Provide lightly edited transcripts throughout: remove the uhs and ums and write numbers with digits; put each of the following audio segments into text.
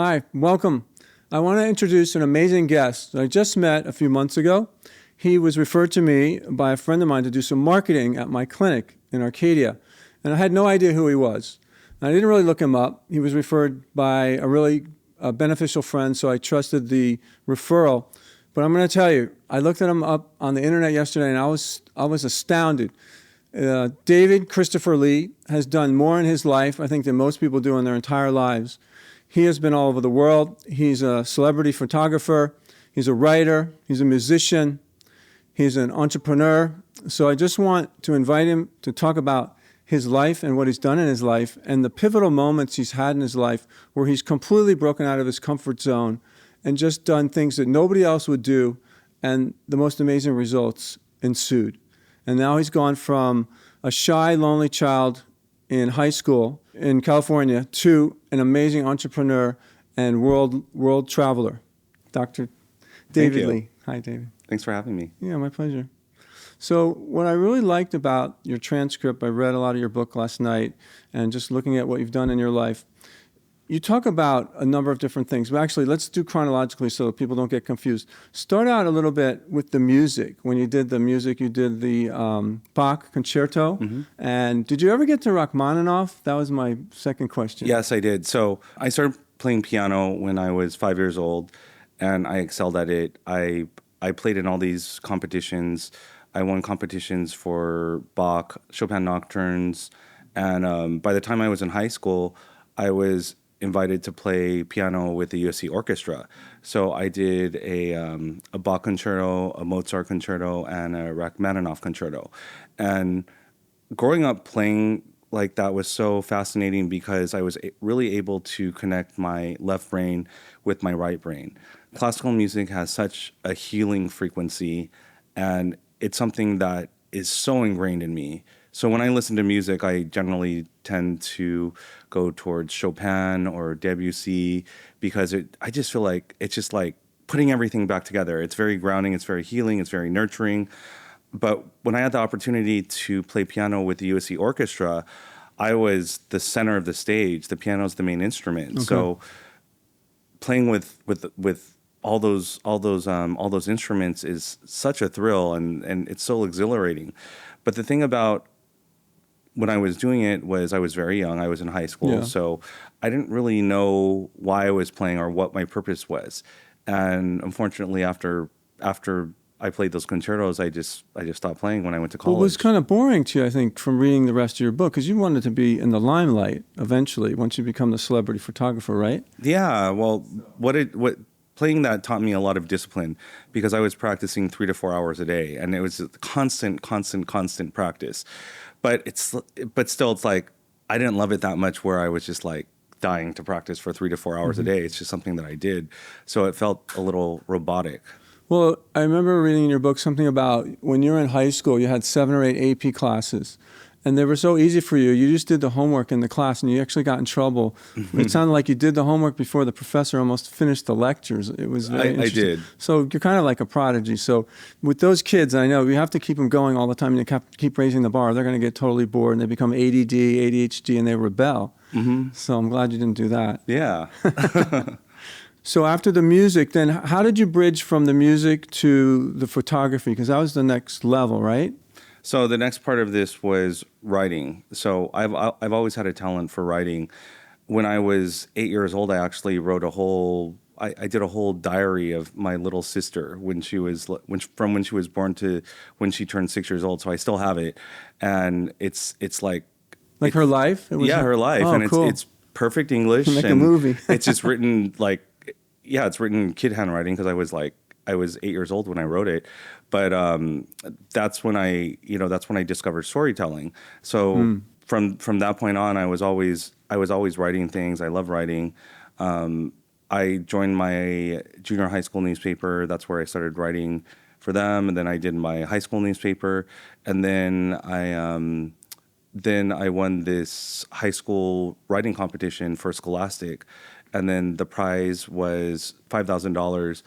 Hi, welcome. I want to introduce an amazing guest that I just met a few months ago. He was referred to me by a friend of mine to do some marketing at my clinic in Arcadia, and I had no idea who he was. I didn't really look him up. He was referred by a really beneficial friend, so I trusted the referral. But I'm going to tell you, I looked at him up on the internet yesterday, and I was astounded. David Christopher Lee has done more in his life, I think, than most people do in their entire lives. He has been all over the world. He's a celebrity photographer. He's a writer. He's a musician. He's an entrepreneur. So I just want to invite him to talk about his life and what he's done in his life and the pivotal moments he's had in his life where he's completely broken out of his comfort zone and just done things that nobody else would do, and the most amazing results ensued. And now he's gone from a shy, lonely child in high school in California to an amazing entrepreneur and world traveler, Dr. David Lee. Hi, David. Thanks for having me. Yeah, my pleasure. So what I really liked about your transcript, I read a lot of your book last night, and just looking at what you've done in your life, you talk about a number of different things. But actually, let's do chronologically so people don't get confused. Start out a little bit with the music. When you did the music, you did the Bach concerto. Mm-hmm. And did you ever get to Rachmaninoff? That was my second question. Yes, I did. So I started playing piano when I was 5 years old, and I excelled at it. I played in all these competitions. I won competitions for Bach, Chopin nocturnes, and by the time I was in high school, I was invited to play piano with the USC orchestra. So I did a Bach concerto, a Mozart concerto, and a Rachmaninoff concerto. And growing up playing like that was so fascinating because I was really able to connect my left brain with my right brain. Classical music has such a healing frequency, and it's something that is so ingrained in me. So when I listen to music, I generally tend to go towards Chopin or Debussy because I just feel like it's just like putting everything back together. It's very grounding, it's very healing, it's very nurturing. But when I had the opportunity to play piano with the USC orchestra, I was the center of the stage. The piano is the main instrument. Okay. So playing with all those instruments is such a thrill, and it's so exhilarating. But the thing about when I was doing it was I was very young. I was in high school, so I didn't really know why I was playing or what my purpose was. And unfortunately, after I played those concertos, I just stopped playing when I went to college. Well, it was kind of boring to you, I think, from reading the rest of your book, because you wanted to be in the limelight eventually once you become the celebrity photographer, right? Yeah. Well, playing that taught me a lot of discipline because I was practicing 3 to 4 hours a day, and it was constant practice. But still, it's like I didn't love it that much where I was just like dying to practice for 3 to 4 hours a day. It's just something that I did, so it felt a little robotic. Well, I remember reading in your book something about when you were in high school, you had 7 or 8 AP classes. And they were so easy for you. You just did the homework in the class, and you actually got in trouble. Mm-hmm. It sounded like you did the homework before the professor almost finished the lectures. It was very interesting. I did. So you're kind of like a prodigy. So with those kids, I know you have to keep them going all the time. You keep raising the bar. They're going to get totally bored, and they become ADD, ADHD, and they rebel. Mm-hmm. So I'm glad you didn't do that. Yeah. So after the music, then how did you bridge from the music to the photography? Because that was the next level, right? So the next part of this was writing. So I've always had a talent for writing. When I was 8 years old, I actually wrote I did a whole diary of my little sister from when she was born to when she turned 6 years old. So I still have it, and it's like her life. Her life, and cool. it's perfect English. Like a movie. It's just written it's written in kid handwriting because I was 8 years old when I wrote it. But that's when I discovered storytelling. So from that point on, I was always writing things. I love writing. I joined my junior high school newspaper. That's where I started writing for them. And then I did my high school newspaper. And then I won this high school writing competition for Scholastic. And then the prize was $5,000.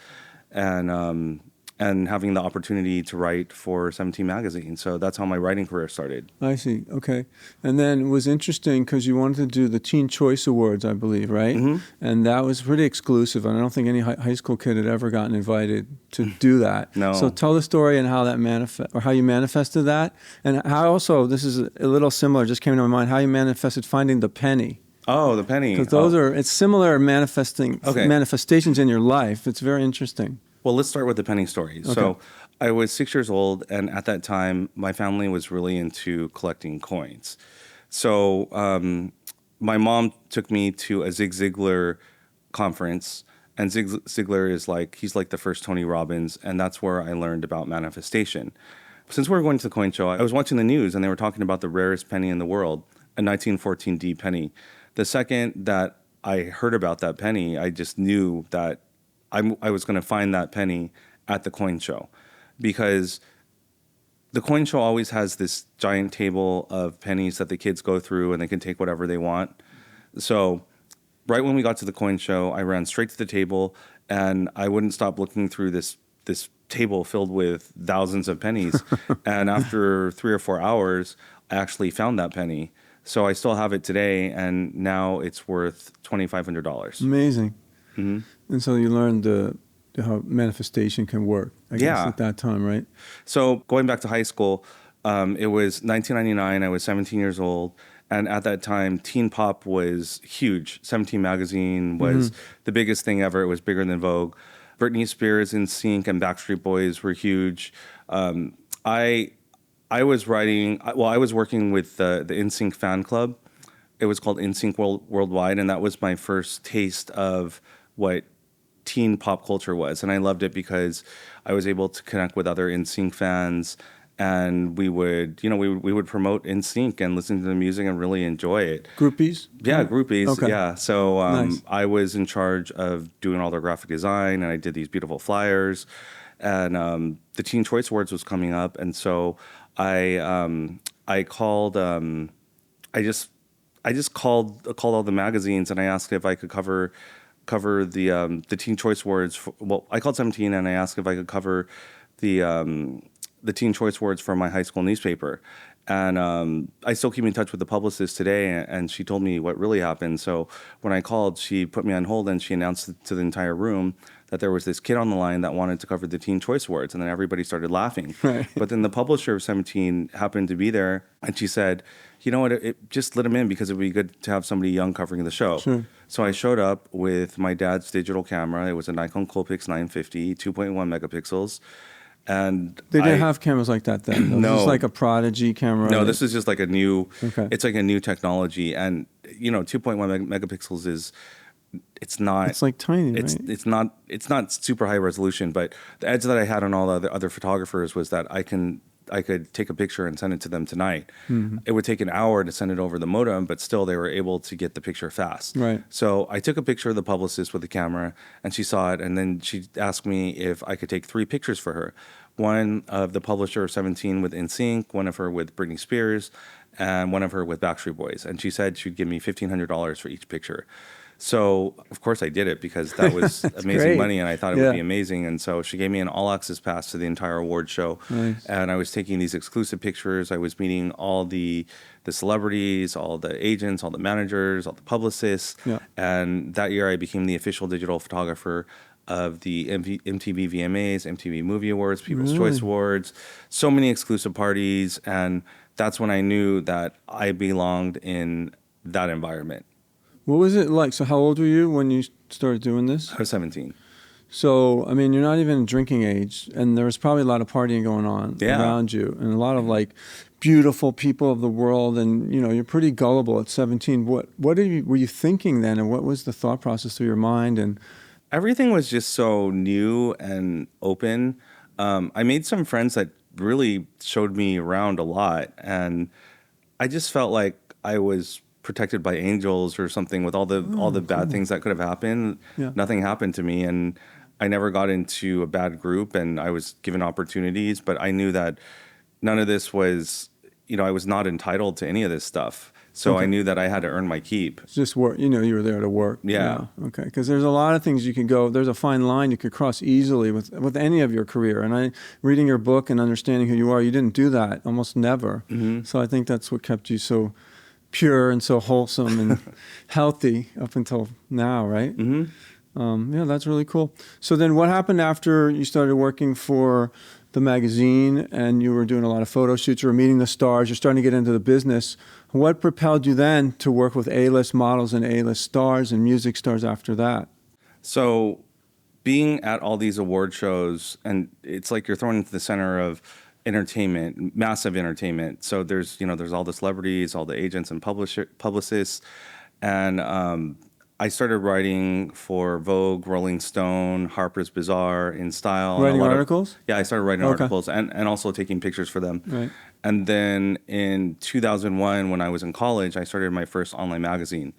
and having the opportunity to write for 17 magazine. So that's how my writing career started. I see. Okay. And then it was interesting because you wanted to do the Teen Choice Awards, I believe, right? And that was pretty exclusive. And I don't think any high school kid had ever gotten invited to do that. No. So tell the story and how that how you manifested that. And how also, this is a little similar, just came to my mind, how you manifested finding the penny. Oh, the penny. Because those it's similar manifestations in your life. It's very interesting. Well, let's start with the penny story. Okay. So I was 6 years old, and at that time, my family was really into collecting coins. So my mom took me to a Zig Ziglar conference, and Zig Ziglar he's like the first Tony Robbins, and that's where I learned about manifestation. Since we were going to the coin show, I was watching the news, and they were talking about the rarest penny in the world, a 1914D penny. The second that I heard about that penny, I just knew that I was going to find that penny at the coin show, because the coin show always has this giant table of pennies that the kids go through and they can take whatever they want. So right when we got to the coin show, I ran straight to the table, and I wouldn't stop looking through this table filled with thousands of pennies. And after 3 or 4 hours, I actually found that penny. So I still have it today, and now it's worth $2,500. Amazing. And so you learned how manifestation can work, I guess, at that time, right? So going back to high school, it was 1999. I was 17 years old. And at that time, teen pop was huge. 17 magazine was the biggest thing ever. It was bigger than Vogue. Britney Spears, NSYNC, and Backstreet Boys were huge. I was working with the NSYNC fan club. It was called NSYNC Worldwide, and that was my first taste of what teen pop culture was. And I loved it because I was able to connect with other NSYNC fans, and we would promote NSYNC and listen to the music and really enjoy it. Groupies? Yeah, groupies. Okay. Yeah. So Nice. I was in charge of doing all their graphic design, and I did these beautiful flyers. And the Teen Choice Awards was coming up, and so I called. I just called all the magazines, and I asked if I could cover the Teen Choice Awards. I called 17, and I asked if I could cover the Teen Choice Awards for my high school newspaper. And I still keep in touch with the publicist today, and she told me what really happened. So when I called, she put me on hold, and she announced to the entire room that there was this kid on the line that wanted to cover the Teen Choice Awards, and then everybody started laughing. Right. But then the publisher of 17 happened to be there, and she said, you know what, just let him in because it would be good to have somebody young covering the show. Sure. So I showed up with my dad's digital camera. It was a Nikon Coolpix 950, 2.1 megapixels. And They didn't have cameras like that then. No. This is like a Prodigy camera. No, this is just like a new, Okay. It's like a new technology. And, 2.1 megapixels it's not. It's like tiny, It's right? it's not super high resolution, but the edge that I had on all the other photographers was that I could take a picture and send it to them tonight. It would take an hour to send it over the modem, but still they were able to get the picture fast. Right. So I took a picture of the publicist with the camera, and she saw it, and then she asked me if I could take 3 pictures for her. One of the publisher of 17 with NSYNC, one of her with Britney Spears, and one of her with Backstreet Boys. And she said she'd give me $1,500 for each picture. So, of course, I did it because that was amazing great. money, and I thought it Yeah. would be amazing. And so she gave me an all-access pass to the entire award show. Nice. And I was taking these exclusive pictures. I was meeting all the celebrities, all the agents, all the managers, all the publicists. Yeah. And that year, I became the official digital photographer of the MTV VMAs, MTV Movie Awards, People's Choice Awards, so many exclusive parties. And that's when I knew that I belonged in that environment. What was it like? So how old were you when you started doing this? I was 17. So, I mean, you're not even drinking age, and there was probably a lot of partying going on Yeah. around you, and a lot of like beautiful people of the world, and you're pretty gullible at 17. What were you thinking then, and what was the thought process through your mind? And Everything was just so new and open. I made some friends that really showed me around a lot, and I just felt like I was protected by angels or something with all the bad things that could have happened. Yeah. Nothing happened to me, and I never got into a bad group, and I was given opportunities, but I knew that none of this was, I was not entitled to any of this stuff. So I Okay. knew that I had to earn my keep. It's just work. You were there to work. Yeah. Okay. Because there's a lot of things you can go. There's a fine line you could cross easily with any of your career. And reading your book and understanding who you are, you didn't do that almost never. Mm-hmm. So I think that's what kept you so pure and so wholesome and healthy up until now, right? Mm-hmm. Yeah, that's really cool. So then what happened after you started working for the magazine and you were doing a lot of photo shoots, you were meeting the stars, you're starting to get into the business. What propelled you then to work with A-list models and A-list stars and music stars after that? So being at all these award shows, and it's like you're thrown into the center of entertainment, massive entertainment. So there's all the celebrities, all the agents and publicists, and I started writing for Vogue, Rolling Stone, Harper's Bazaar, In Style. And Writing articles? Yeah, I started writing Okay. articles and also taking pictures for them. Right. And then in 2001, when I was in college, I started my first online magazine.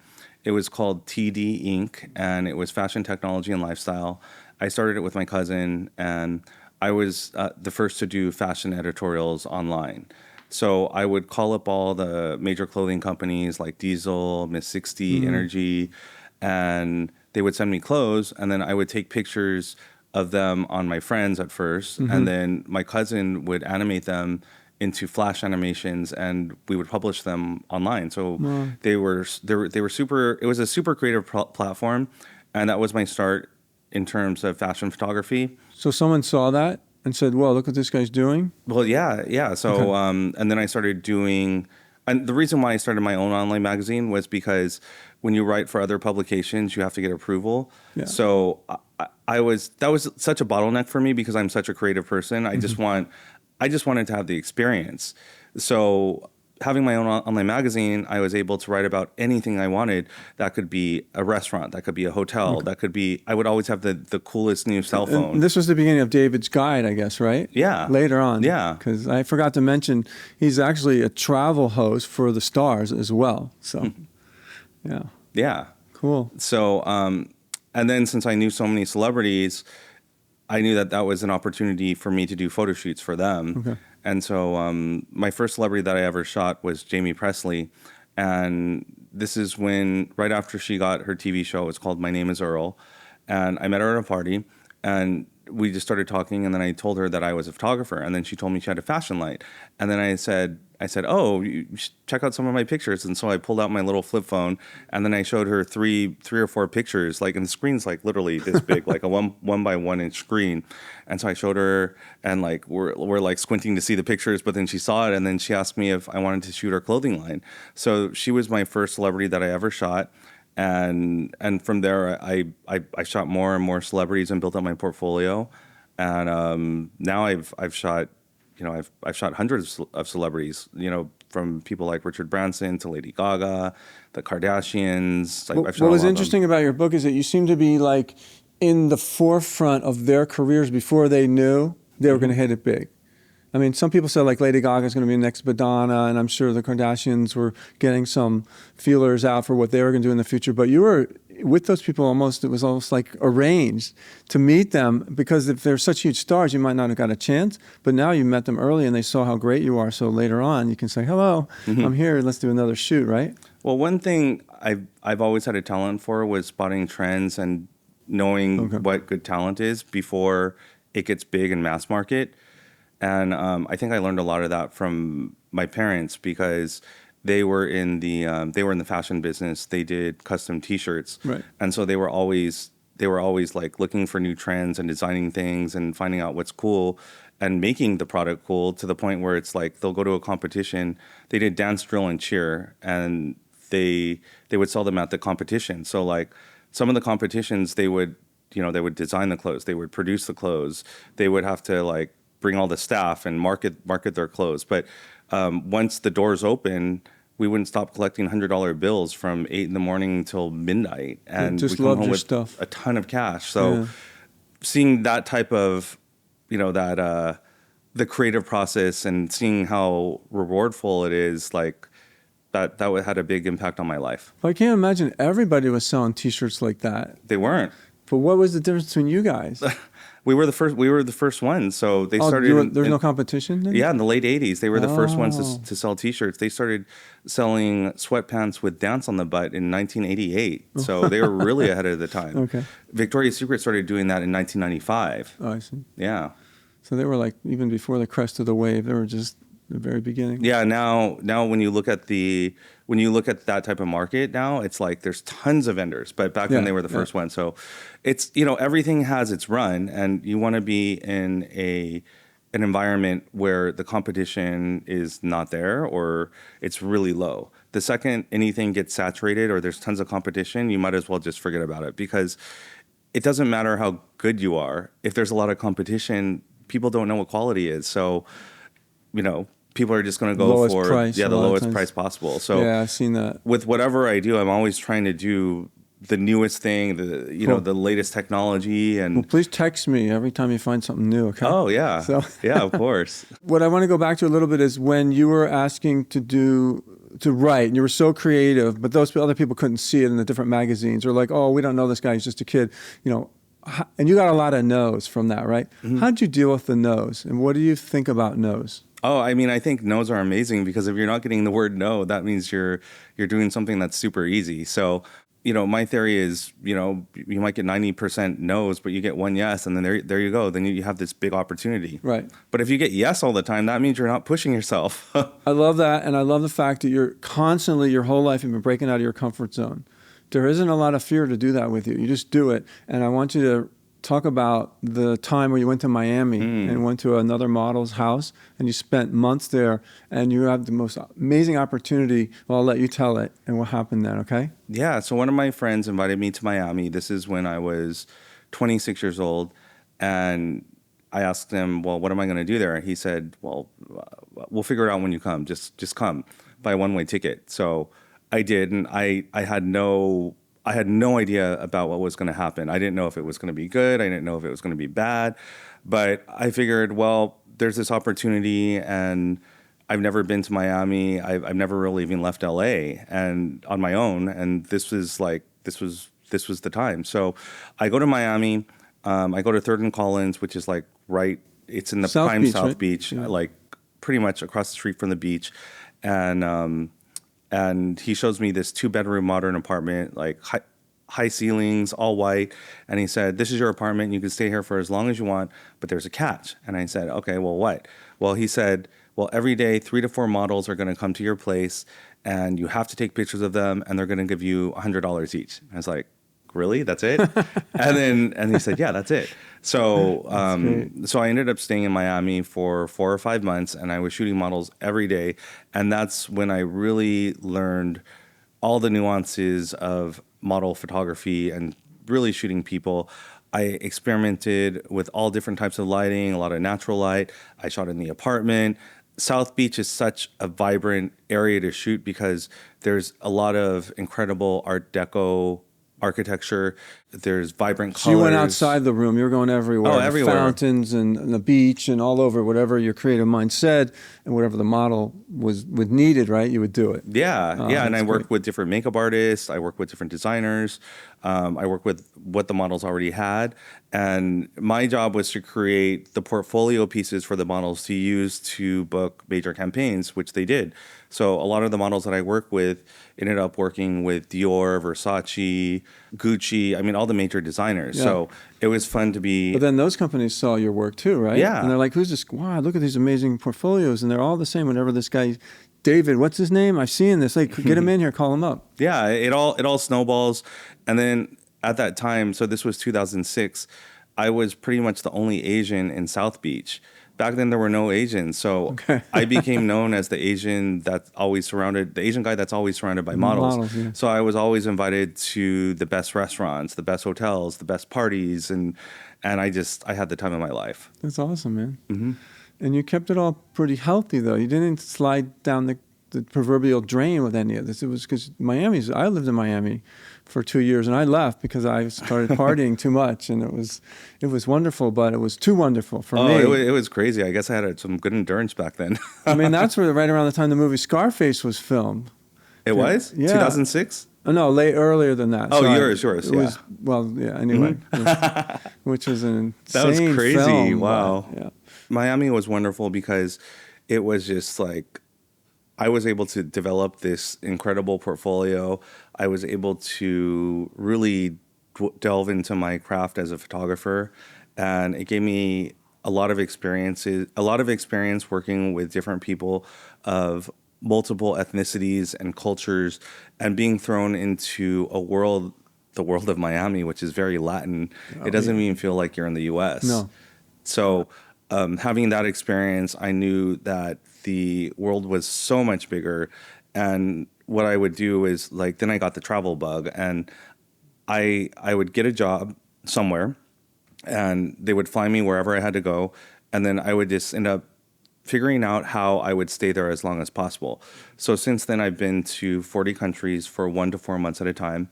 It was called TD Inc., and it was fashion, technology, and lifestyle. I started it with my cousin, and I was the first to do fashion editorials online. So I would call up all the major clothing companies like Diesel, Miss 60, Energy, and they would send me clothes, and then I would take pictures of them on my friends at 1st, and then my cousin would animate them into flash animations, and we would publish them online. So they were super. It was a super creative platform, and that was my start in terms of fashion photography. So someone saw that and said, "Well, look what this guy's doing." Well, yeah. So, and then I started doing, and the reason why I started my own online magazine was because when you write for other publications, you have to get approval. Yeah. So that was such a bottleneck for me because I'm such a creative person. I just wanted to have the experience. So having my own online magazine, I was able to write about anything I wanted. That could be a restaurant, that could be a hotel, that could be, I would always have the coolest new cell phone. And this was the beginning of David's Guide, I guess, right? Yeah. Later on. Yeah. Because I forgot to mention, he's actually a travel host for the stars as well. So, yeah. Yeah. Cool. So, and then since I knew so many celebrities, I knew that was an opportunity for me to do photo shoots for them. Okay. And so my first celebrity that I ever shot was Jamie Presley. And this is when, right after she got her TV show, it's called My Name is Earl. And I met her at a party, and we just started talking, and then I told her that I was a photographer, and then she told me she had a fashion light. And then I said, oh, you should check out some of my pictures. And so I pulled out my little flip phone, and then I showed her three or four pictures, like, and the screen's like literally this big, like a one by 1 inch screen. And so I showed her, and like we're like squinting to see the pictures, but then she saw it, and then she asked me if I wanted to shoot her clothing line. So she was my first celebrity that I ever shot. And from there, I shot more and more celebrities and built up my portfolio. And now I've shot, I've shot hundreds of celebrities, from people like Richard Branson to Lady Gaga, the Kardashians. I've shot What a was lot of interesting about your book is that you seem to be like in the forefront of their careers before they knew they were going to hit it big. I mean, some people said like Lady Gaga is going to be next Madonna, and I'm sure the Kardashians were getting some feelers out for what they were going to do in the future. But you were with those people it was almost like arranged to meet them, because if they're such huge stars, you might not have got a chance. But now you met them early and they saw how great you are. So later on, you can say, hello, I'm here. Let's do another shoot, right? Well, one thing I've always had a talent for was spotting trends and knowing what good talent is before it gets big and mass market. And I think I learned a lot of that from my parents, because they were in the fashion business. They did custom T-shirts, Right. And so they were always like looking for new trends and designing things and finding out what's cool and making the product cool, to the point where it's like they'll go to a competition. They did dance, drill, and cheer, and they would sell them at the competition. So like some of the competitions, they would design the clothes, they would produce the clothes, they would have to like bring all the staff and market their clothes. But once the doors open, we wouldn't stop collecting $100 bills from 8 in the morning until midnight, and just we come loved home your with stuff. a ton of cash. So seeing that type of, that the creative process, and seeing how rewardful it is, like that had a big impact on my life. I can't imagine everybody was selling T-shirts like that. They weren't. But what was the difference between you guys? We were the first. We were the first ones. So they Oh, started. there's no competition then? Yeah, in the late '80s, they were the first ones Oh. to sell T-shirts. They started selling sweatpants with dance on the butt in 1988. So they were really ahead of the time. Okay. Victoria's Secret started doing that in 1995. Oh, I see. Yeah. So they were like even before the crest of the wave. They were just the very beginning. Yeah. Now when you look at that type of market now, it's like there's tons of vendors. But back then they were the first one. So it's everything has its run, and you want to be in an environment where the competition is not there or it's really low. The second anything gets saturated or there's tons of competition, you might as well just forget about it, because it doesn't matter how good you are. If there's a lot of competition, people don't know what quality is. So, people are just going to go Lowest for price, the lowest price possible. So yeah, I've seen that. with whatever I do, I'm always trying to do the newest thing, the latest technology. And Well, please text me every time you find something new, okay? oh yeah, So yeah, of course. what I want to go back to a little bit is when you were asking to write, and you were so creative, but those other people couldn't see it in the different magazines, or like, oh, we don't know this guy, he's just a kid, and you got a lot of no's from that, right? Mm-hmm. How'd you deal with the no's, and what do you think about no's? Oh, I mean, I think no's are amazing, because if you're not getting the word no, that means you're doing something that's super easy. So, my theory is, you might get 90% no's, but you get one yes, and then there you go. Then you have this big opportunity. Right. But if you get yes all the time, that means you're not pushing yourself. I love that, and I love the fact that you're constantly, your whole life, you've been breaking out of your comfort zone. There isn't a lot of fear to do that with you. You just do it. And I want you to talk about the time where you went to Miami and went to another model's house, and you spent months there, and you have the most amazing opportunity. Well, I'll let you tell it and what happened then, okay? Yeah. So one of my friends invited me to Miami. This is when I was 26 years old. And I asked him, well, what am I going to do there? And he said, well, we'll figure it out when you come. Just come. Buy a one-way ticket. So I did, and I had no idea about what was going to happen. I didn't know if it was going to be good. I didn't know if it was going to be bad. But I figured, well, there's this opportunity, and I've never been to Miami. I've never really even left LA and on my own. And this was the time. So I go to Miami. I go to Third and Collins, which is like right. It's in the prime South Beach, Yeah. like pretty much across the street from the beach, and he shows me this 2-bedroom modern apartment, like high ceilings, all white. And he said, this is your apartment. You can stay here for as long as you want, but there's a catch. And I said, okay, well, what? Well, he said, well, every day, 3 to 4 models are going to come to your place, and you have to take pictures of them, and they're going to give you $100 each. And I was like, really? That's it? and he said, yeah, that's it. So so I ended up staying in Miami for 4 or 5 months, and I was shooting models every day. And that's when I really learned all the nuances of model photography and really shooting people. I experimented with all different types of lighting, a lot of natural light. I shot in the apartment. South Beach is such a vibrant area to shoot because there's a lot of incredible Art Deco architecture. There's vibrant colors. So you went outside the room. You were going everywhere. Oh, everywhere. Fountains and the beach and all over, whatever your creative mind said and whatever the model was needed, right? You would do it. Yeah, yeah. And I worked with different makeup artists. I worked with different designers. I worked with what the models already had. And my job was to create the portfolio pieces for the models to use to book major campaigns, which they did. So a lot of the models that I work with ended up working with Dior, Versace, Gucci. I mean, all the major designers. Yeah. So it was fun to be. But then those companies saw your work too, right? Yeah. And they're like, who's this? Wow, look at these amazing portfolios. And they're all the same. Whenever this guy, David, what's his name? I've seen this. Like, get him in here, call him up. Yeah, it all snowballs. And then at that time, so this was 2006, I was pretty much the only Asian in South Beach. Back then, there were no Asians, so I became known as the Asian guy that's always surrounded by models. Yeah. So I was always invited to the best restaurants, the best hotels, the best parties, and I had the time of my life. That's awesome, man. Mm-hmm. And you kept it all pretty healthy, though. You didn't slide down the proverbial drain with any of this. It was because I lived in Miami for 2 years, and I left because I started partying too much, and it was wonderful, but it was too wonderful for me. It was crazy. I guess I had some good endurance back then. I mean, that's right around the time the movie Scarface was filmed. It was? Yeah. 2006? Oh, no, earlier than that. Oh, Sorry. yours, It was, yeah. well, yeah, anyway. Which was an That was insane crazy. film, Wow. but, yeah. Miami was wonderful because it was just like I was able to develop this incredible portfolio. I was able to really delve into my craft as a photographer, and it gave me a lot of experience working with different people of multiple ethnicities and cultures, and being thrown into the world of Miami, which is very Latin. Oh, It doesn't yeah. even feel like you're in the U.S. No. So, having that experience, I knew that the world was so much bigger. And what I would do is like, then I got the travel bug, and I would get a job somewhere, and they would fly me wherever I had to go. And then I would just end up figuring out how I would stay there as long as possible. So since then, I've been to 40 countries for 1 to 4 months at a time.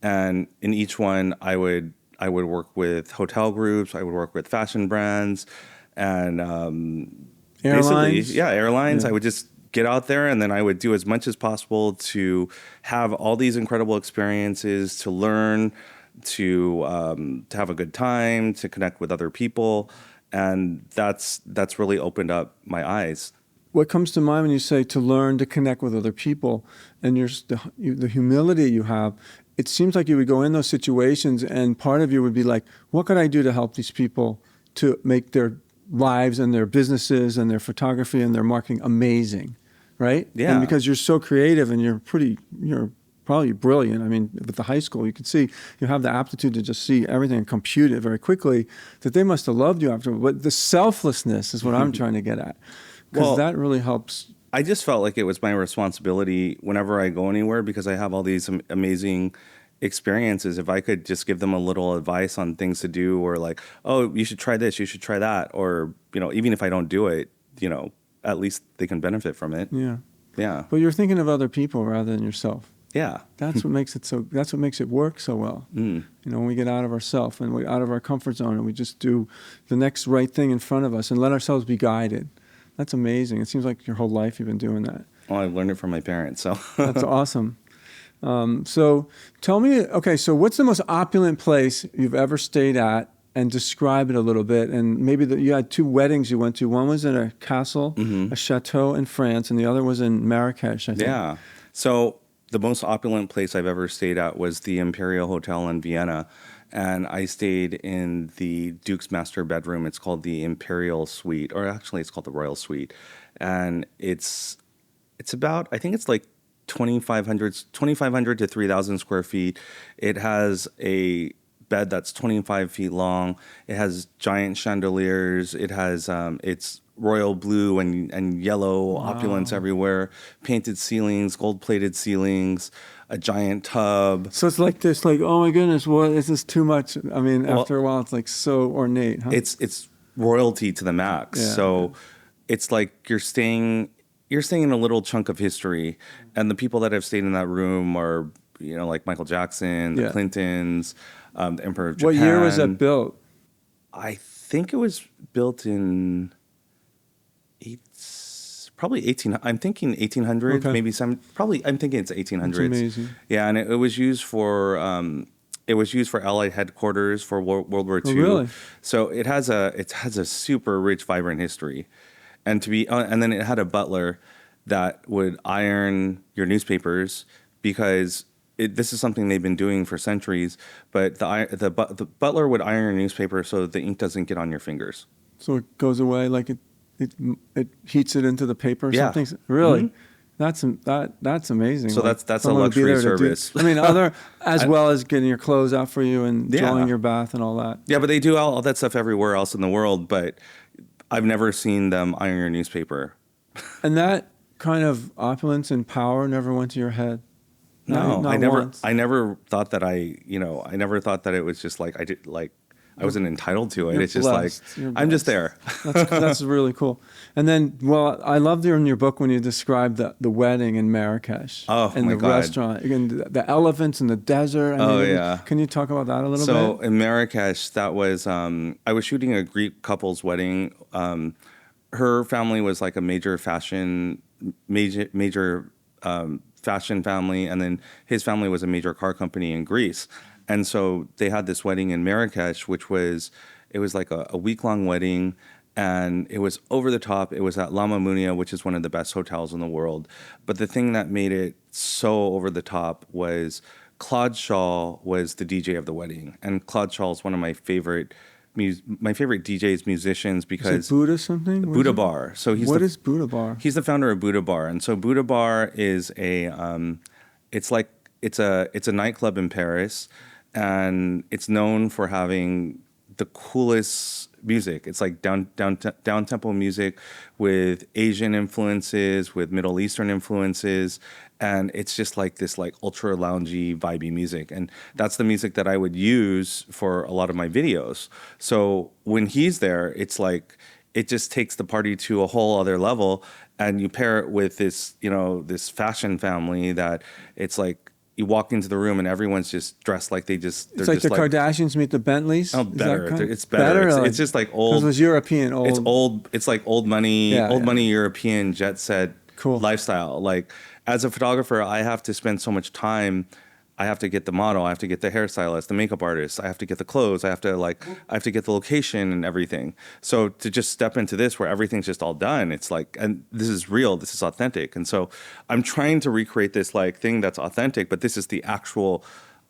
And in each one, I would work with hotel groups, I would work with fashion brands, and basically, Airlines? yeah, airlines. Yeah. I would just get out there, and then I would do as much as possible to have all these incredible experiences, to learn, to have a good time, to connect with other people, and that's really opened up my eyes. What comes to mind when you say to learn to connect with other people and the humility you have, it seems like you would go in those situations and part of you would be like, what could I do to help these people to make their lives and their businesses and their photography and their marketing amazing, right? Yeah. And because you're so creative and you're probably brilliant. I mean, with the high school, you could see you have the aptitude to just see everything and compute it very quickly, that they must have loved you afterward. But the selflessness is what I'm trying to get at. Because Well, that really helps. I just felt like it was my responsibility whenever I go anywhere, because I have all these amazing experiences. If I could just give them a little advice on things to do, or like, oh, you should try this, you should try that, or even if I don't do it, at least they can benefit from it. Yeah. Yeah, But you're thinking of other people rather than yourself. yeah, That's what makes it work so well. When we get out of ourself and we out of our comfort zone and we just do the next right thing in front of us and let ourselves be guided. That's amazing. It seems like your whole life you've been doing that. Well, I learned it from my parents, so That's awesome. So tell me, okay, so what's the most opulent place you've ever stayed at, and describe it a little bit? And maybe you had 2 weddings you went to. One was in a castle, a chateau in France, and the other was in Marrakesh, I think. yeah. So the most opulent place I've ever stayed at was the Imperial Hotel in Vienna. And I stayed in the Duke's master bedroom. It's called the Imperial Suite, or actually it's called the Royal Suite. And it's about, I think it's like 2,500 to 3,000 square feet. It has a bed that's 25 feet long. It has giant chandeliers. It has, it's royal blue and yellow opulence everywhere, painted ceilings, gold-plated ceilings, a giant tub. So it's like this, like, oh my goodness, what is this too much? I mean, after a while, it's like so ornate, huh? It's royalty to the max. Yeah. So it's like you're staying in a little chunk of history, and the people that have stayed in that room are like Michael Jackson, the Clintons, the Emperor of Japan. What year was that built? I think it was built in probably 18. I'm thinking 1800s, Okay. maybe some. Probably I'm thinking it's 1800s. That's amazing. Yeah, and it was used for Allied headquarters for World War II. Oh, really? So it has a super rich, vibrant history, and then it had a butler that would iron your newspapers, because this is something they've been doing for centuries. But the butler would iron your newspaper so the ink doesn't get on your fingers. So it goes away, like it heats it into the paper or Yeah. something? Really? Mm-hmm. That's amazing. So Like, that's a someone would be luxury there to do- service. I mean, as well as getting your clothes out for you and Yeah. drawing your bath and all that. Yeah, but they do all that stuff everywhere else in the world. But I've never seen them iron your newspaper. And that kind of opulence and power never went to your head? No, Not I never. once. I never thought that I never thought that it was just like I wasn't entitled to it. You're it's just blessed. like You're I'm just blessed. there. That's really cool. And then, well, I loved in your book when you described the wedding in Marrakesh. Oh, and my the God. restaurant, and the elephants in the desert. Yeah. Can you talk about that a little So bit? in Marrakesh, that was I was shooting a Greek couple's wedding. Her family was like a major fashion family, and then his family was a major car company in Greece. And so they had this wedding in Marrakesh, it was like a week-long wedding, and it was over the top. It was at La Mamounia, which is one of the best hotels in the world. But the thing that made it so over the top was Claude Shaw was the DJ of the wedding. And Claude Shaw is one of my favorite DJs, musicians, because is it Buddha something? Buddha Bar. So what is Buddha Bar? He's the founder of Buddha Bar, and so Buddha Bar is it's a nightclub in Paris, and it's known for having the coolest music. It's like down tempo music with Asian influences, with Middle Eastern influences, and it's just like this like ultra loungy, vibey music. And that's the music that I would use for a lot of my videos. So when he's there, it's like it just takes the party to a whole other level. And you pair it with this, this fashion family that it's like you walk into the room and everyone's just dressed like they're it's like just the Kardashians meet the Bentleys. Oh, better. It's better. It's just like old. It was European. It's old. It's like old money, money European jet set lifestyle. Like as a photographer, I have to spend so much time. I have to get the model. I have to get the hairstylist, the makeup artist. I have to get the clothes. I have to get the location and everything. So to just step into this where everything's just all done, it's like, and this is real. This is authentic. And so I'm trying to recreate this like thing that's authentic, but this is the actual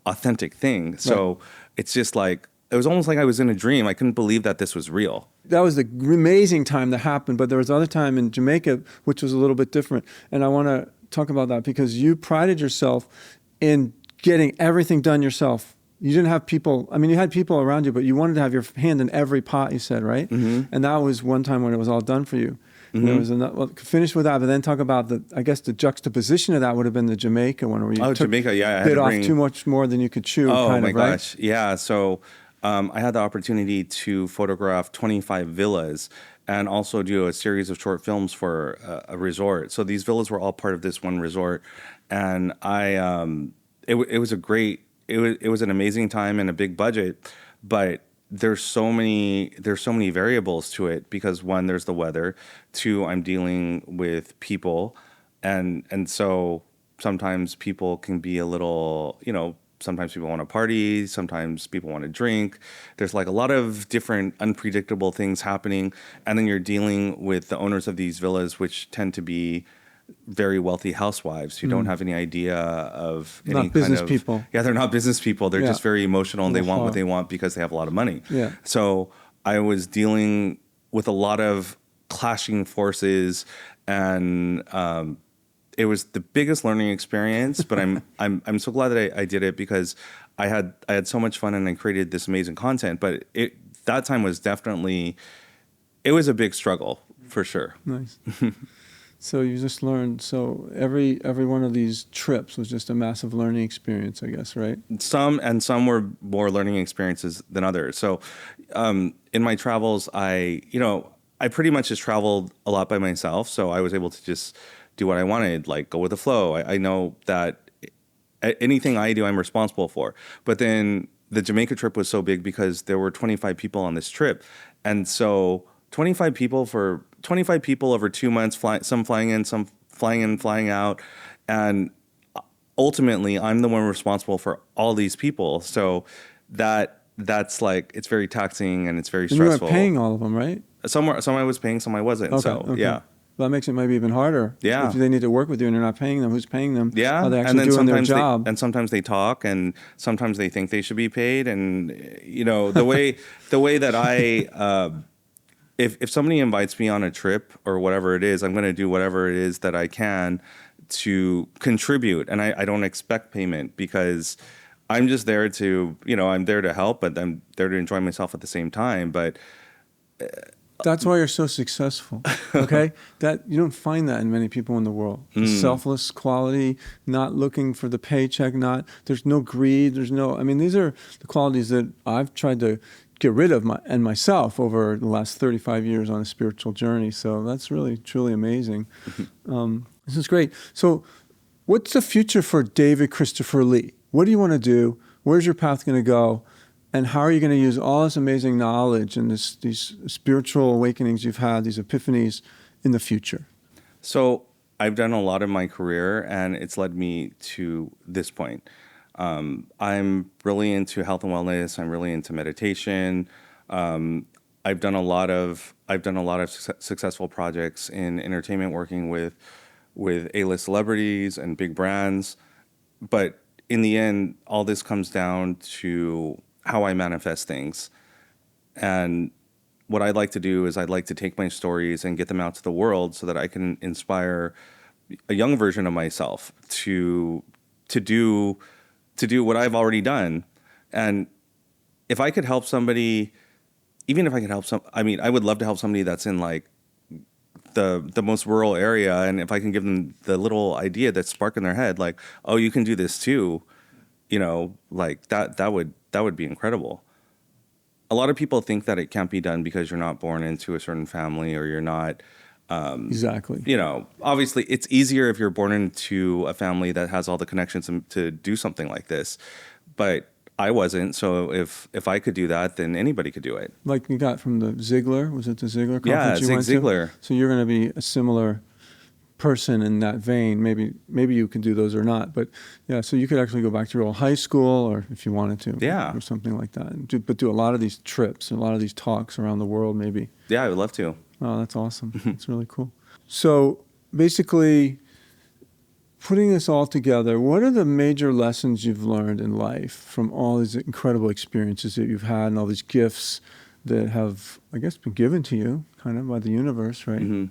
authentic thing. So it's just like, it was almost like I was in a dream. I couldn't believe that this was real. That was the amazing time that happened. But there was other time in Jamaica, which was a little bit different. And I want to talk about that because you prided yourself in getting everything done yourself. You didn't have people, I mean, you had people around you, but you wanted to have your hand in every pot, you said, right? Mm-hmm. And that was one time when it was all done for you. Mm-hmm. There was finish with that, but then talk about I guess the juxtaposition of that would have been the Jamaica one where you Jamaica, yeah. bit off too much more than you could chew. Oh my right? gosh. Yeah. So I had the opportunity to photograph 25 villas and also do a series of short films for a resort. So these villas were all part of this one resort. And it was an amazing time and a big budget, but there's so many variables to it because one, there's the weather, two, I'm dealing with people, and so sometimes people can be a little, sometimes people want to party, sometimes people want to drink. There's like a lot of different unpredictable things happening, and then you're dealing with the owners of these villas, which tend to be very wealthy housewives who don't have any idea of any not business kind of people. Yeah, they're not business people. They're just very emotional and they want what they want because they have a lot of money. Yeah. So I was dealing with a lot of clashing forces, and it was the biggest learning experience. But I'm so glad that I did it because I had so much fun and I created this amazing content. But that time was definitely, it was a big struggle for sure. Nice. So you just learned. So every one of these trips was just a massive learning experience, I guess, right? Some were more learning experiences than others. So in my travels, I pretty much just traveled a lot by myself. So I was able to just do what I wanted, like go with the flow. I know that anything I do, I'm responsible for. But then the Jamaica trip was so big because there were 25 people on this trip. And so 25 people over 2 months, some flying in, some flying out. And ultimately, I'm the one responsible for all these people. So that's like, it's very taxing and it's very stressful. And you weren't paying all of them, right? Some I was paying, some I wasn't. Okay. Yeah. Well, that makes it maybe even harder. Yeah. If they need to work with you and you're not paying them, who's paying them? Yeah. Are they actually doing their job? And sometimes they talk, and sometimes they think they should be paid. And the way that I if somebody invites me on a trip or whatever it is, I'm going to do whatever it is that I can to contribute. And I don't expect payment because I'm just there to, I'm there to help, but I'm there to enjoy myself at the same time. But that's why you're so successful, okay? That you don't find that in many people in the world. The selfless quality, not looking for the paycheck, there's no greed, these are the qualities that I've tried to get rid of myself over the last 35 years on a spiritual journey. So that's really, truly amazing. This is great. So what's the future for David Christopher Lee? What do you want to do? Where's your path going to go? And how are you going to use all this amazing knowledge and these spiritual awakenings you've had, these epiphanies, in the future? So I've done a lot in my career, and it's led me to this point. I'm really into health and wellness. I'm really into meditation. Um, I've done a lot of successful projects in entertainment, working with A-list celebrities and big brands. But in the end, all this comes down to how I manifest things. And what I'd like to do is I'd like to take my stories and get them out to the world so that I can inspire a young version of myself to do to do what I've already done. And if I could help somebody, even if I could help I mean, I would love to help somebody that's in like the most rural area, and if I can give them the little idea that's spark in their head, like, oh, you can do this too, like that would be incredible. A lot of people think that it can't be done because you're not born into a certain family, or you're not, Exactly. obviously it's easier if you're born into a family that has all the connections to do something like this. But I wasn't. So if I could do that, then anybody could do it. Like you got from the Ziegler, was it the Ziegler Yeah, conference you Zig went Ziglar. to? So you're going to be a similar person in that vein. Maybe you can do those or not, but yeah. So you could actually go back to your old high school, or if you wanted to, Yeah. or something like that. And do a lot of these trips and a lot of these talks around the world, maybe. Yeah, I would love to. Oh, that's awesome. That's really cool. So basically, putting this all together, what are the major lessons you've learned in life from all these incredible experiences that you've had and all these gifts that have, I guess, been given to you kind of by the universe, right? Hmm.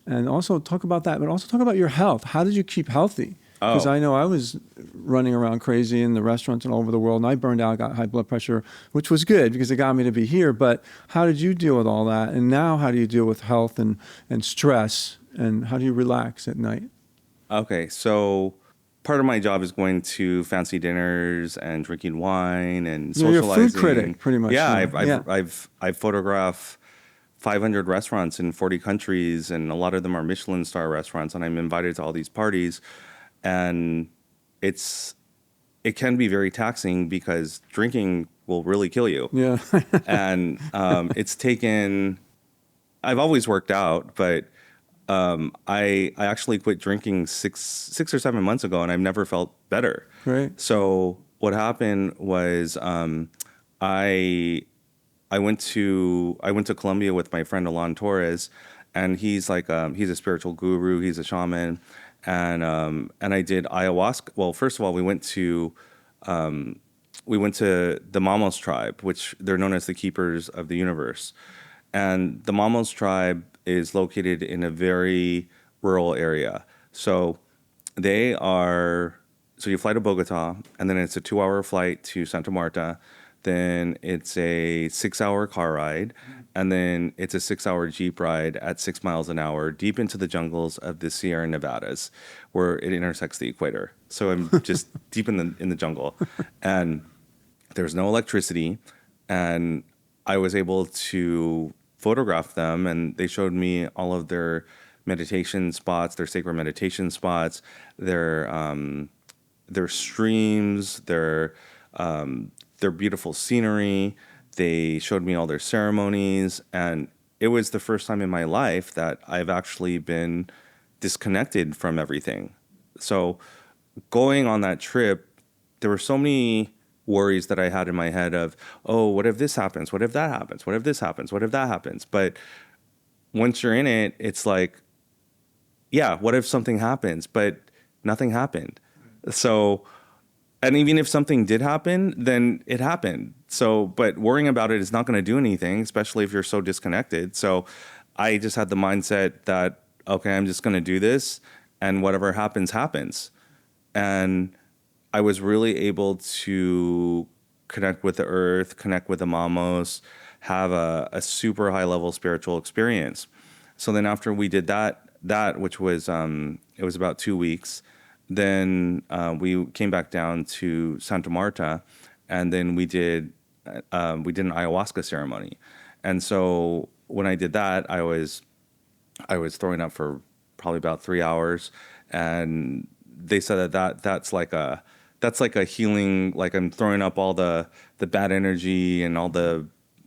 And also talk about that, but also talk about your health. How did you keep healthy? Because Oh, I know I was running around crazy in the restaurants and all over the world, and I burned out, got high blood pressure, which was good because it got me to be here. But how did you deal with all that? And now how do you deal with health and stress? And how do you relax at night? okay. So part of my job is going to fancy dinners and drinking wine and You're a food socializing. critic, pretty much. Yeah, Now. I've Yeah. I've I've I've photographed 500 restaurants in 40 countries, and a lot of them are Michelin star restaurants, and I'm invited to all these parties. And it's it can be very taxing because drinking will really kill you. Yeah. And it's taken. I've always worked out, but I actually quit drinking six or 7 months ago, and I've never felt better. Great. So what happened was I I went to Colombia with my friend Alon Torres, and he's a spiritual guru, he's a shaman, and I did ayahuasca. Well, first of all, we went to the Mamos tribe, which they're known as the keepers of the universe. And the Mamos tribe is located in a very rural area. So they are, so you fly to Bogota, and then it's a 2 hour flight to Santa Marta. Then it's a 6 hour car ride. And then it's a 6 hour Jeep ride at 6 miles an hour deep into the jungles of the Sierra Nevadas, where it intersects the equator. So I'm just deep in the jungle. And there's no electricity, and I was able to photograph them, and they showed me all of their meditation spots, their sacred meditation spots, their streams, their beautiful scenery. They showed me all their ceremonies, and it was the first time in my life that I've actually been disconnected from everything. So going on that trip, there were so many worries that I had in my head of, oh, what if this happens? What if that happens? What if this happens? What if that happens? But once you're in it, it's like, yeah, what if something happens? But nothing happened. So, and even if something did happen, then it happened. So, but worrying about it is not going to do anything, especially if you're so disconnected. So I just had the mindset that, okay, I'm just going to do this, and whatever happens, happens. And I was really able to connect with the earth, connect with the mamos, have a super high level spiritual experience. So then after we did that which was it was about 2 weeks, then we came back down to Santa Marta, and then we did an ayahuasca ceremony. And so when I did that, I was throwing up for probably about 3 hours, and they said that's like a healing, like I'm throwing up all the bad energy and all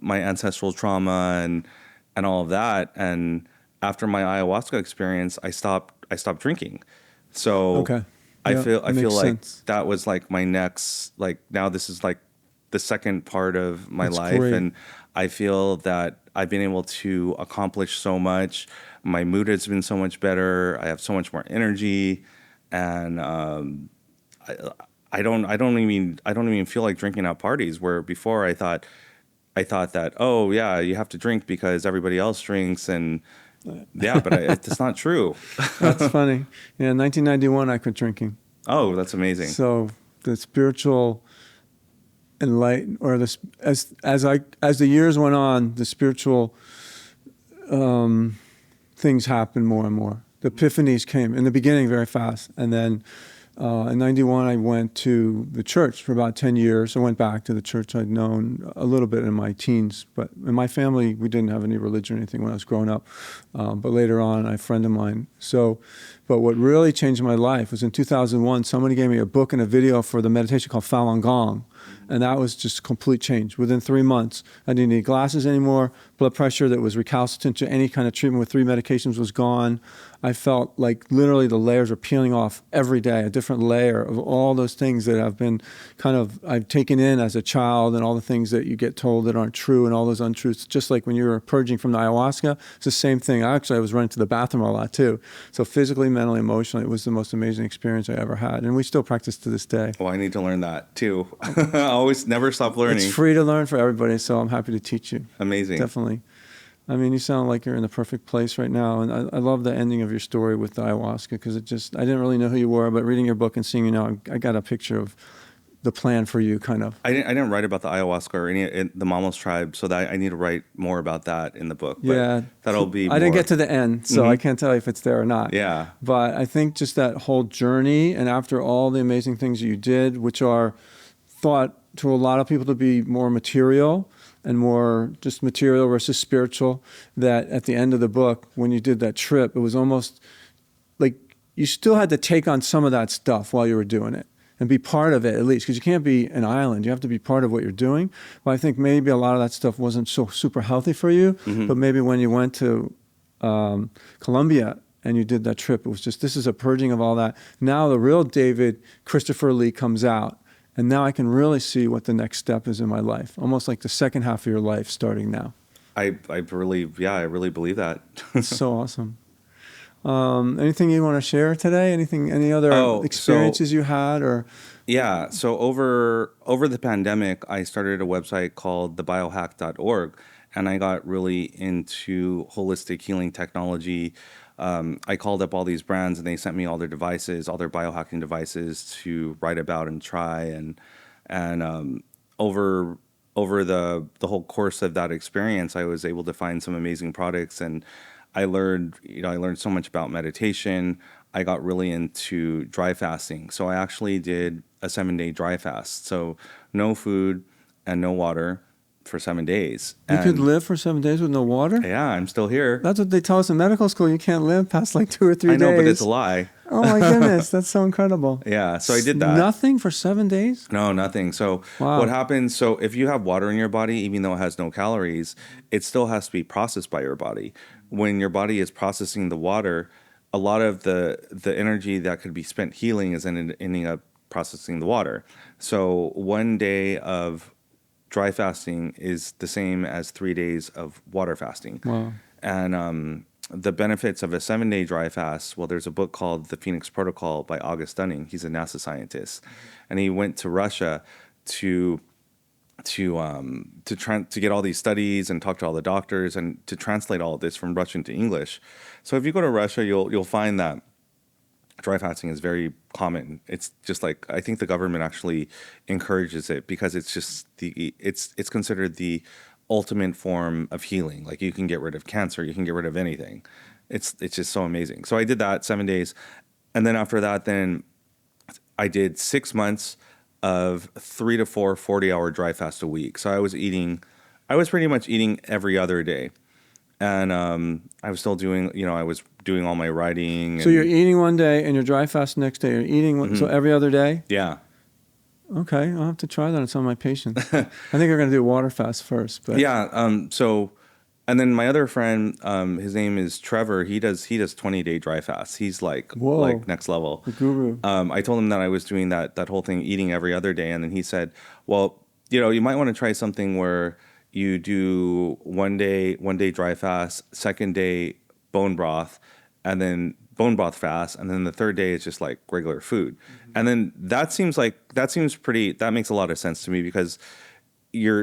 my ancestral trauma and all of that. And after my ayahuasca experience, I stopped stopped drinking. So Okay. I Yeah, feel makes like sense. that was like my next, like, now this is like the second part of my That's life, great. and I feel that I've been able to accomplish so much. My mood has been so much better. I have so much more energy, and I, I don't even feel like drinking at parties. Where before I thought that, oh yeah, you have to drink because everybody else drinks, and yeah, but it's not true. That's funny. Yeah, in 1991, I quit drinking. Oh, that's amazing. So the spiritual enlighten, or as the years went on, the spiritual things happened more and more. The epiphanies came in the beginning very fast, and then in '91 I went to the church for about 10 years. I went back to the church I'd known a little bit in my teens, but in my family we didn't have any religion or anything when I was growing up. But later on, a friend of mine. But what really changed my life was in 2001. Somebody gave me a book and a video for the meditation called Falun Gong. And that was just a complete change. Within 3 months, I didn't need glasses anymore. Blood pressure that was recalcitrant to any kind of treatment with 3 medications was gone. I felt like literally the layers were peeling off every day, a different layer of all those things that I've taken in as a child, and all the things that you get told that aren't true, and all those untruths. Just like when you were purging from the ayahuasca, it's the same thing. Actually, I was running to the bathroom a lot too. So physically, mentally, emotionally, it was the most amazing experience I ever had. And we still practice to this day. Well, I need to learn that too. I always never stop learning. It's free to learn for everybody, so I'm happy to teach you. Amazing. Definitely. I mean, you sound like you're in the perfect place right now. And I love the ending of your story with the ayahuasca, because I didn't really know who you were, but reading your book and seeing you now, I got a picture of the plan for you, kind of. I didn't write about the ayahuasca or the Mamos tribe, so that I need to write more about that in the book. But Yeah. that'll be I didn't more. get to the end, so I can't tell you if it's there or not. Yeah. But I think just that whole journey, and after all the amazing things you did, which are thought to a lot of people to be more material and more just material versus spiritual, that at the end of the book, when you did that trip, it was almost like you still had to take on some of that stuff while you were doing it and be part of it, at least, because you can't be an island. You have to be part of what you're doing. But I think maybe a lot of that stuff wasn't so super healthy for you. But maybe when you went to Colombia and you did that trip, it was just, this is a purging of all that. Now the real David Christopher Lee comes out. And now I can really see what the next step is in my life, almost like the second half of your life starting now. I really believe that. It's so awesome. Anything you want to share today? Any other experiences you had, or? Yeah. So over the pandemic, I started a website called thebiohack.org, and I got really into holistic healing technology. I called up all these brands, and they sent me all their devices, all their biohacking devices to write about and try. And over the whole course of that experience, I was able to find some amazing products, and I learned so much about meditation. I got really into dry fasting. So I actually did a 7-day dry fast. So no food and no water for 7 days. You could live for 7 days with no water? Yeah, I'm still here. That's what they tell us in medical school. You can't live past like 2 or 3 days. I know, but it's a lie. Oh my goodness, that's so incredible. Yeah, so I did that. Nothing for 7 days? No, nothing. So what happens, so if you have water in your body, even though it has no calories, it still has to be processed by your body. When your body is processing the water, a lot of the energy that could be spent healing is ending up processing the water. So 1 day of dry fasting is the same as 3 days of water fasting. Wow. And the benefits of a 7-day dry fast, well, there's a book called The Phoenix Protocol by August Dunning. He's a NASA scientist. And he went to Russia to get all these studies and talk to all the doctors and to translate all of this from Russian to English. So if you go to Russia, you'll find that dry fasting is very common. It's just like, I think the government actually encourages it because it's just it's considered the ultimate form of healing. Like, you can get rid of cancer, you can get rid of anything. It's just so amazing. So I did that 7 days, and then after that, then I did 6 months of 3 to 4 40-hour dry fast a week. So I was pretty much eating every other day. And I was still doing, I was doing all my writing. So you're eating one day and you're dry fast the next day. You're eating, so every other day? Yeah. Okay, I'll have to try that on some of my patients. I think we're going to do water fast first. But yeah, so And then my other friend, his name is Trevor. He does 20-day dry fasts. He's Whoa. like next level. The guru. I told him that I was doing that whole thing, eating every other day, and then he said, "Well, you might want to try something where you do one day dry fast, second day bone broth, and then bone broth fast, and then the third day is just like regular food." And then that seems pretty. That makes a lot of sense to me because you're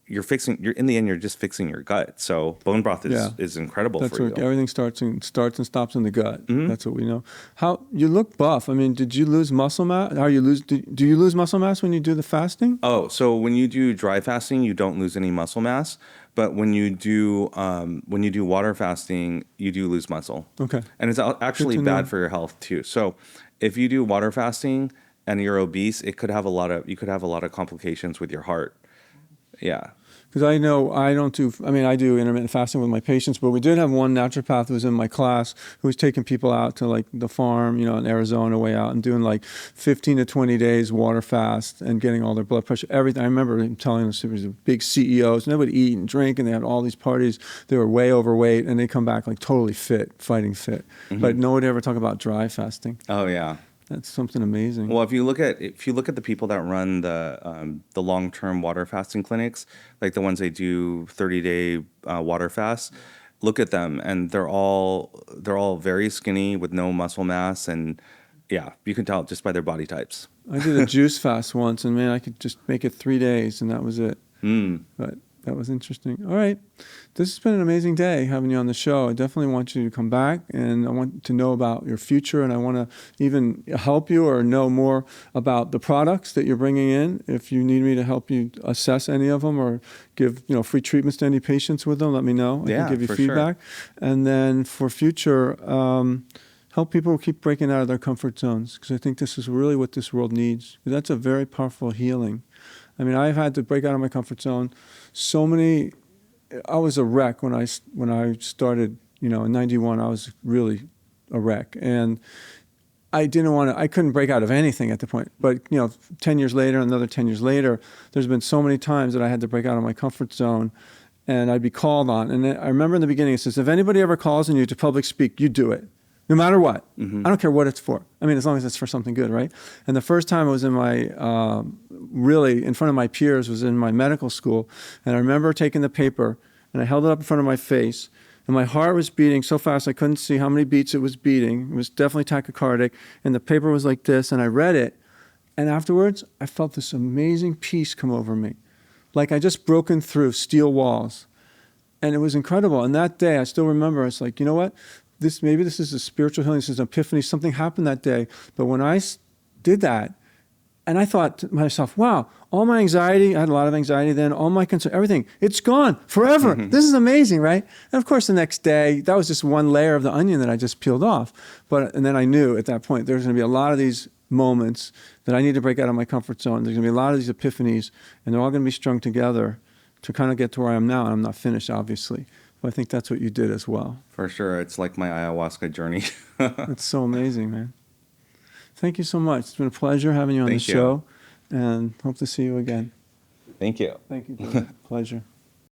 in the end you're just fixing your gut. So bone broth is incredible That's for what you. everything starts and stops in the gut. That's what we know. How you look buff. I mean, did you lose muscle mass? Do you lose muscle mass when you do the fasting? Oh, so when you do dry fasting, you don't lose any muscle mass, but when you do water fasting, you do lose muscle. Okay. And it's actually bad for your health too. So if you do water fasting and you're obese, you could have a lot of complications with your heart. Yeah. Because I know I do intermittent fasting with my patients, but we did have one naturopath who was in my class who was taking people out to like the farm, in Arizona way out and doing like 15 to 20 days water fast and getting all their blood pressure, everything. I remember him telling us, it was big CEOs, and they would eat and drink and they had all these parties. They were way overweight and they come back like totally fit, fighting fit. But no one ever talk about dry fasting. Oh yeah. That's something amazing. Well, if you look at the people that run the long-term water fasting clinics, like the ones they do 30-day water fasts, look at them, and they're all very skinny with no muscle mass, and yeah, you can tell just by their body types. I did a juice fast once, and man, I could just make it 3 days, and that was it. But that was interesting. All right. This has been an amazing day having you on the show. I definitely want you to come back, and I want to know about your future, and I want to even help you or know more about the products that you're bringing in. If you need me to help you assess any of them or give free treatments to any patients with them, let me know. I can give you feedback. Sure. And then for future, help people keep breaking out of their comfort zones, because I think this is really what this world needs. That's a very powerful healing. I mean, I've had to break out of my comfort zone. I was a wreck when I started, in 91, I was really a wreck. And I couldn't break out of anything at the point. But, 10 years later, another 10 years later, there's been so many times that I had to break out of my comfort zone and I'd be called on. And I remember in the beginning, it says, if anybody ever calls on you to public speak, you do it. No matter what. I don't care what it's for. I mean, as long as it's for something good, right? And the first time I was in really in front of my peers was in my medical school. And I remember taking the paper and I held it up in front of my face. And my heart was beating so fast I couldn't see how many beats it was beating. It was definitely tachycardic. And the paper was like this. And I read it. And afterwards, I felt this amazing peace come over me. Like I just broken through steel walls. And it was incredible. And that day, I still remember, it's like, you know what? Maybe this is a spiritual healing, this is an epiphany, something happened that day. But when I did that, and I thought to myself, wow, all my anxiety, I had a lot of anxiety then, all my concern, everything, it's gone forever. This is amazing, right? And of course, the next day, that was just one layer of the onion that I just peeled off. And then I knew at that point, there's going to be a lot of these moments that I need to break out of my comfort zone. There's going to be a lot of these epiphanies, and they're all going to be strung together to kind of get to where I am now. And I'm not finished, obviously. I think that's what you did as well. For sure. It's like my ayahuasca journey. It's so amazing, man. Thank you so much. It's been a pleasure having you on the show, and hope to see you again. Thank you. Thank you. Pleasure.